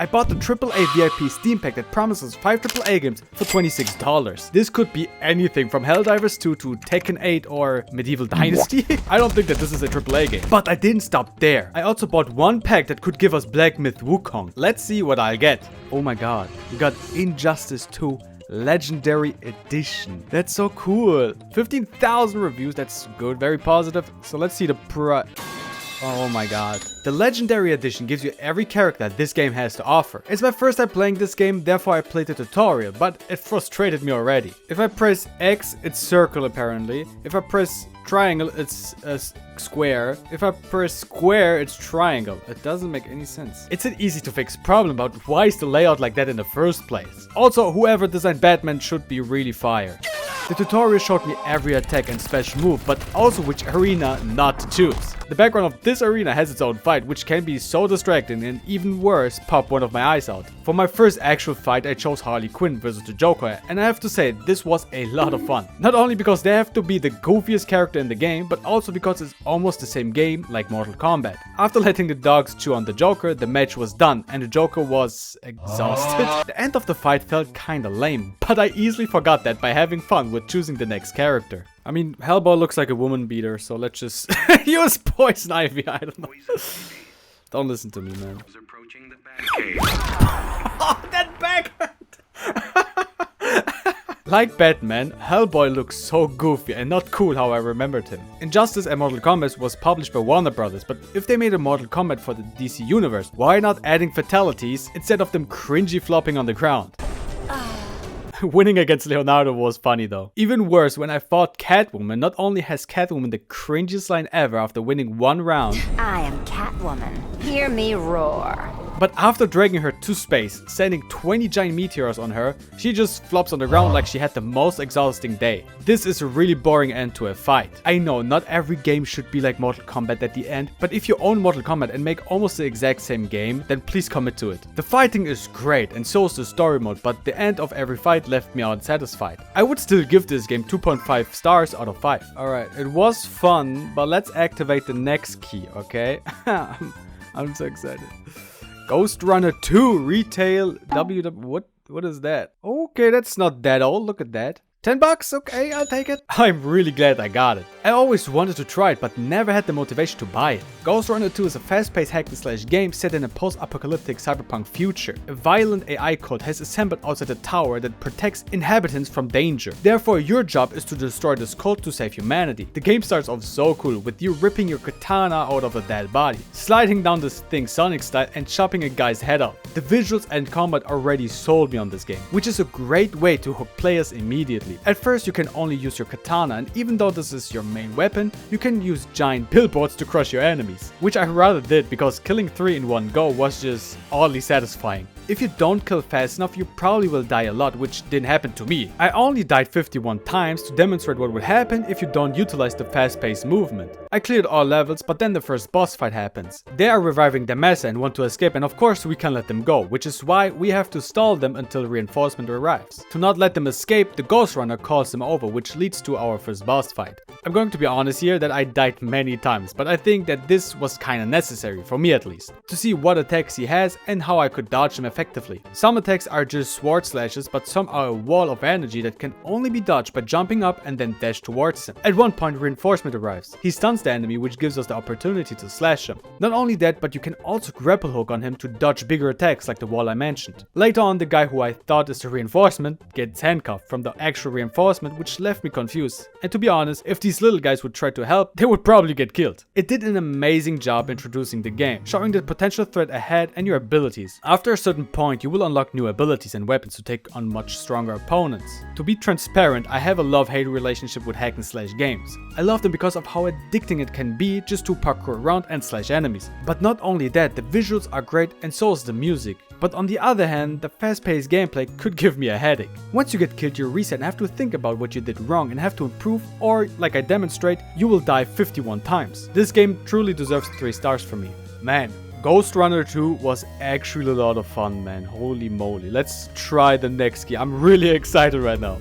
I bought the AAA VIP Steam Pack that promises 5 AAA games for $26. This could be anything from Helldivers 2 to Tekken 8 or Medieval Dynasty. I don't think that this is a AAA game. But I didn't stop there. I also bought one pack that could give us Black Myth Wukong. Let's see what I'll get. Oh my god. We got Injustice 2 Legendary Edition. That's so cool. 15,000 reviews. That's good. Very positive. So let's see the Oh my god. The Legendary Edition gives you every character this game has to offer. It's my first time playing this game, therefore I played the tutorial, but it frustrated me already. If I press X, it's circle apparently. If I press triangle, it's square. If I press square, it's triangle. It doesn't make any sense. It's an easy to fix problem, but why is the layout like that in the first place? Also, whoever designed Batman should be really fired. The tutorial showed me every attack and special move, but also which arena not to choose. The background of this arena has its own fight, which can be so distracting and even worse, pop one of my eyes out. For my first actual fight, I chose Harley Quinn versus the Joker, and I have to say, this was a lot of fun. Not only because they have to be the goofiest character in the game, but also because it's almost the same game like Mortal Kombat. After letting the dogs chew on the Joker, the match was done, and the Joker was exhausted. The end of the fight felt kinda lame, but I easily forgot that by having fun with choosing the next character. I mean, Hellboy looks like a woman beater, so let's just use Poison Ivy, I don't know. Don't listen to me, man. Oh, that back hurt! Like Batman, Hellboy looks so goofy and not cool how I remembered him. Injustice and Mortal Kombat was published by Warner Brothers, but if they made a Mortal Kombat for the DC universe, why not adding fatalities instead of them cringy flopping on the ground? Winning against Leonardo was funny though. Even worse, when I fought Catwoman, not only has Catwoman the cringiest line ever after winning one round. I am Catwoman. Hear me roar. But after dragging her to space, sending 20 giant meteors on her, she just flops on the ground like she had the most exhausting day. This is a really boring end to a fight. I know not every game should be like Mortal Kombat at the end, but if you own Mortal Kombat and make almost the exact same game, then please commit to it. The fighting is great and so is the story mode, but the end of every fight left me unsatisfied. I would still give this game 2.5 stars out of 5. Alright, it was fun, but let's activate the next key, okay? I'm so excited. Ghost Runner 2 Retail WW. What is that? Okay, that's not that old. Look at that. $10? Okay, I'll take it. I'm really glad I got it. I always wanted to try it, but never had the motivation to buy it. Ghost Runner 2 is a fast-paced hack-and-slash game set in a post-apocalyptic cyberpunk future. A violent AI cult has assembled outside a tower that protects inhabitants from danger. Therefore, your job is to destroy this cult to save humanity. The game starts off so cool, with you ripping your katana out of a dead body, sliding down this thing Sonic style and chopping a guy's head off. The visuals and combat already sold me on this game, which is a great way to hook players immediately. At first you can only use your katana, and even though this is your main weapon, you can use giant billboards to crush your enemies, which I rather did because killing 3 in one go was just oddly satisfying. If you don't kill fast enough, you probably will die a lot, which didn't happen to me. I only died 51 times to demonstrate what would happen if you don't utilize the fast-paced movement. I cleared all levels, but then the first boss fight happens. They are reviving the massa and want to escape, and of course we can't let them go, which is why we have to stall them until reinforcement arrives. To not let them escape, the Ghost Runner calls them over, which leads to our first boss fight. I'm going to be honest here that I died many times, but I think that this was kinda necessary, for me at least, to see what attacks he has and how I could dodge them effectively. Some attacks are just sword slashes, but some are a wall of energy that can only be dodged by jumping up and then dash towards him. At one point reinforcement arrives. He stuns the enemy, which gives us the opportunity to slash him. Not only that, but you can also grapple hook on him to dodge bigger attacks like the wall I mentioned. Later on, the guy who I thought is the reinforcement gets handcuffed from the actual reinforcement, which left me confused. And to be honest, if these little guys would try to help, they would probably get killed. It did an amazing job introducing the game, showing the potential threat ahead and your abilities. After a certain point, you will unlock new abilities and weapons to take on much stronger opponents. To be transparent, I have a love-hate relationship with hack and slash games. I love them because of how addicting it can be just to parkour around and slash enemies. But not only that, the visuals are great and so is the music. But on the other hand, the fast-paced gameplay could give me a headache. Once you get killed, you reset and have to think about what you did wrong and have to improve, or, like I demonstrate, you will die 51 times. This game truly deserves 3 stars from me. Man, Ghost Runner 2 was actually a lot of fun, man. Holy moly. Let's try the next key. I'm really excited right now.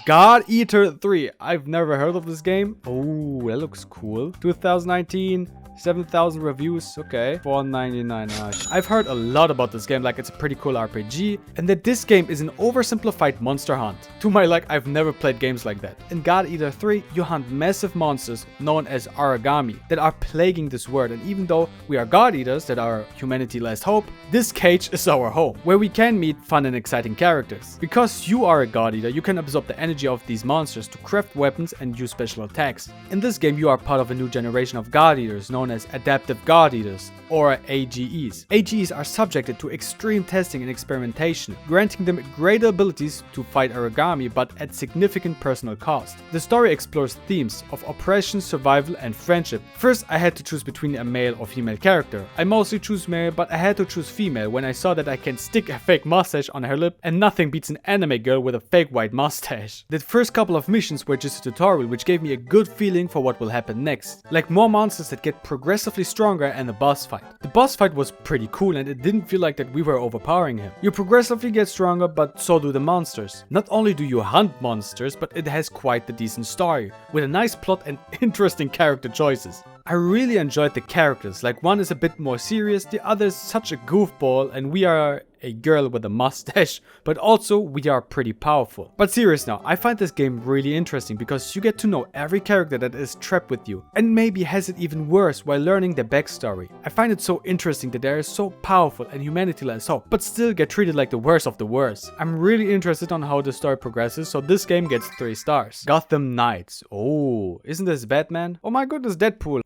God Eater 3. I've never heard of this game. Oh, that looks cool. 2019. 7,000 reviews, okay. 4.99. I've heard a lot about this game, like it's a pretty cool RPG, and that this game is an oversimplified monster hunt. To my luck, I've never played games like that. In God Eater 3, you hunt massive monsters known as origami that are plaguing this world, and even though we are God Eaters that are humanity's last hope, this cage is our home, where we can meet fun and exciting characters. Because you are a God Eater, you can absorb the energy of these monsters to craft weapons and use special attacks. In this game, you are part of a new generation of God Eaters known as Adaptive God Eaters, or AGEs. AGEs are subjected to extreme testing and experimentation, granting them greater abilities to fight origami but at significant personal cost. The story explores themes of oppression, survival and friendship. First, I had to choose between a male or female character. I mostly choose male, but I had to choose female when I saw that I can stick a fake mustache on her lip, and nothing beats an anime girl with a fake white mustache. The first couple of missions were just a tutorial, which gave me a good feeling for what will happen next. Like more monsters that get progressively stronger and a boss fight. The boss fight was pretty cool and it didn't feel like that we were overpowering him. You progressively get stronger, but so do the monsters. Not only do you hunt monsters, but it has quite the decent story, with a nice plot and interesting character choices. I really enjoyed the characters, like one is a bit more serious, the other is such a goofball, and we are a girl with a mustache, but also we are pretty powerful. But serious now, I find this game really interesting because you get to know every character that is trapped with you, and maybe has it even worse while learning their backstory. I find it so interesting that they are so powerful and humanity lends hope, but still get treated like the worst of the worst. I'm really interested on how the story progresses, so this game gets 3 stars. Gotham Knights. Oh, isn't this Batman? Oh my goodness, Deadpool.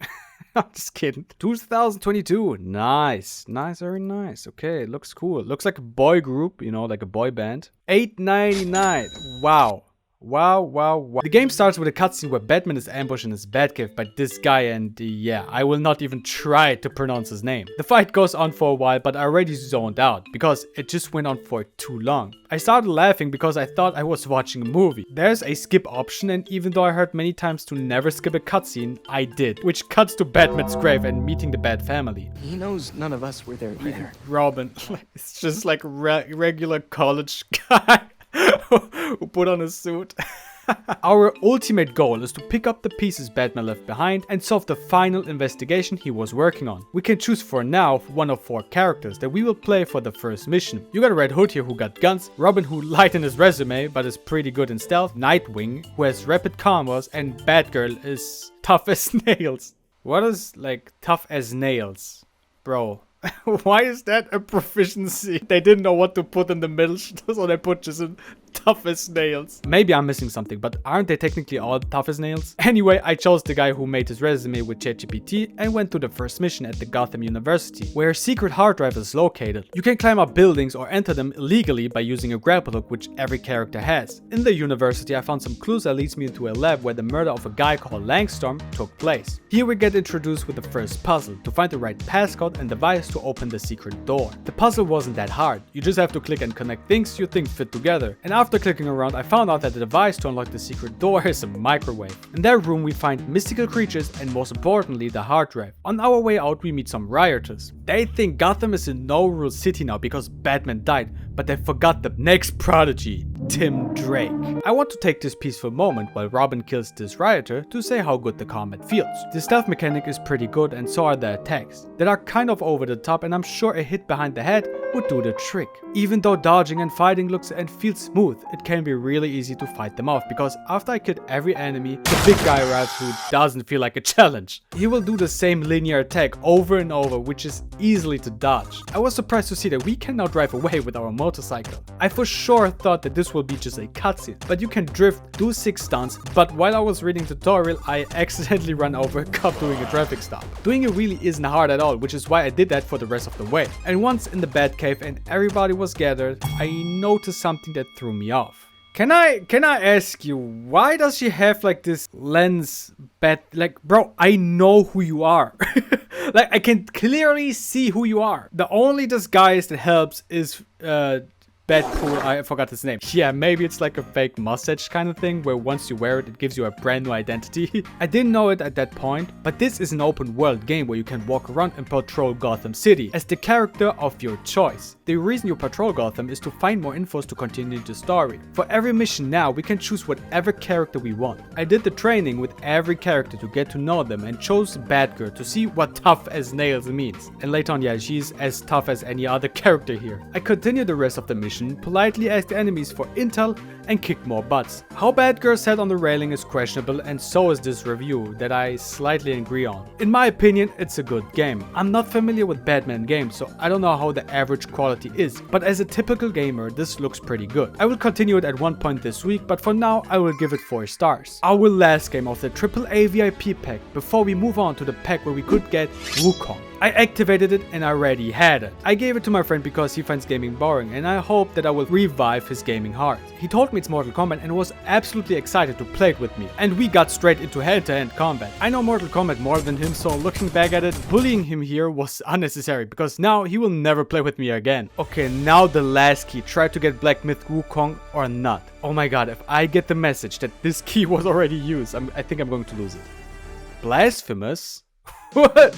I'm just kidding. 2022. Nice. Nice, very nice. Okay, looks cool. Looks like a boy group, you know, like a boy band. $8.99. Wow. Wow. The game starts with a cutscene where Batman is ambushed in his Batcave by this guy, and yeah, I will not even try to pronounce his name. The fight goes on for a while, but I already zoned out because it just went on for too long. I started laughing because I thought I was watching a movie. There's a skip option, and even though I heard many times to never skip a cutscene, I did, which cuts to Batman's grave and meeting the Bat family. He knows none of us were there either. Robin, it's just like regular college guy who put on a suit. Our ultimate goal is to pick up the pieces Batman left behind and solve the final investigation he was working on. We can choose for now one of 4 characters that we will play for the first mission. You got Red Hood here who got guns, Robin who light in his resume but is pretty good in stealth, Nightwing who has rapid combos, and Batgirl is tough as nails. What is like tough as nails? Bro. Why is that a proficiency? They didn't know what to put in the middle, so they put just a tough as nails. Maybe I'm missing something, but aren't they technically all tough as nails? Anyway, I chose the guy who made his resume with ChatGPT and went to the first mission at the Gotham University, where a secret hard drive is located. You can climb up buildings or enter them illegally by using a grapple hook, which every character has. In the university, I found some clues that leads me into a lab where the murder of a guy called Langstorm took place. Here we get introduced with the first puzzle, to find the right passcode and device to open the secret door. The puzzle wasn't that hard, you just have to click and connect things you think fit together. And after clicking around, I found out that the device to unlock the secret door is a microwave. In that room we find mystical creatures and most importantly the hard drive. On our way out we meet some rioters. They think Gotham is a no-rule city now because Batman died, but they forgot the next prodigy, Tim Drake. I want to take this peaceful moment while Robin kills this rioter to say how good the combat feels. The stealth mechanic is pretty good and so are the attacks, that are kind of over the top, and I'm sure a hit behind the head would do the trick. Even though dodging and fighting looks and feels smooth, it can be really easy to fight them off because after I killed every enemy, the big guy arrives who doesn't feel like a challenge. He will do the same linear attack over and over, which is easily to dodge. I was surprised to see that we can now drive away with our motorcycle. I for sure thought that this will be just a cutscene, but you can drift, do 6 stunts, but while I was reading tutorial, I accidentally ran over a cop doing a traffic stop. Doing it really isn't hard at all, which is why I did that for the rest of the way. And once in the Batcave and everybody was gathered, I noticed something that threw me off. Can I ask you, why does she have like this lens bat? Like, bro, I know who you are. Like, I can clearly see who you are. The only disguise that helps is Bedpool, I forgot his name. Yeah, maybe it's like a fake mustache kind of thing where once you wear it, it gives you a brand new identity. I didn't know it at that point, but this is an open world game where you can walk around and patrol Gotham City as the character of your choice. The reason you patrol Gotham is to find more infos to continue the story. For every mission now, we can choose whatever character we want. I did the training with every character to get to know them and chose Batgirl to see what tough as nails means. And later on, yeah, she's as tough as any other character here. I continued the rest of the mission, politely asked enemies for intel and kicked more butts. How Batgirl sat on the railing is questionable, and so is this review that I slightly agree on. In my opinion, it's a good game. I'm not familiar with Batman games, so I don't know how the average quality is, but as a typical gamer, this looks pretty good. I will continue it at one point this week, but for now, I will give it 4 stars. Our last game of the AAA VIP pack before we move on to the pack where we could get Wukong. I activated it and I already had it. I gave it to my friend because he finds gaming boring, and I hope that I will revive his gaming heart. He told me it's Mortal Kombat and was absolutely excited to play it with me, and we got straight into hand-to-hand combat. I know Mortal Kombat more than him, so looking back at it, bullying him here was unnecessary because now he will never play with me again. Okay, now the last key. Try to get Black Myth Wukong or not. Oh my god, if I get the message that this key was already used, I think I'm going to lose it. Blasphemous?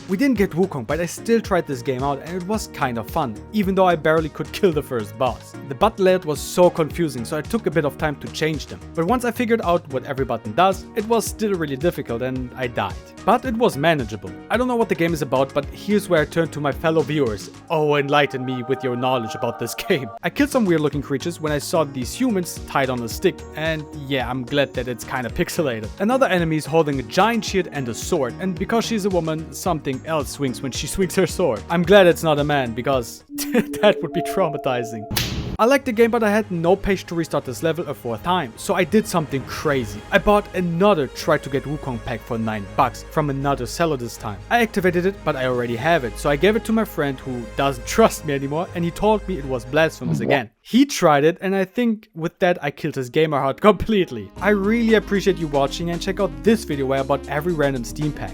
We didn't get Wukong, but I still tried this game out and it was kind of fun, even though I barely could kill the first boss. The button layout was so confusing, so I took a bit of time to change them. But once I figured out what every button does, it was still really difficult and I died. But it was manageable. I don't know what the game is about, but here's where I turn to my fellow viewers. Oh, enlighten me with your knowledge about this game. I killed some weird looking creatures when I saw these humans tied on a stick, and yeah, I'm glad that it's kinda pixelated. Another enemy is holding a giant shield and a sword, and because she's a woman, something else swings when she swings her sword. I'm glad it's not a man, because that would be traumatizing. I liked the game, but I had no patience to restart this level a 4th time, so I did something crazy. I bought another Try to Get Wukong pack for $9 from another seller this time. I activated it, but I already have it, so I gave it to my friend who doesn't trust me anymore, and he told me it was blasphemous again. He tried it, and I think with that I killed his gamer heart completely. I really appreciate you watching, and check out this video where I bought every random Steam pack.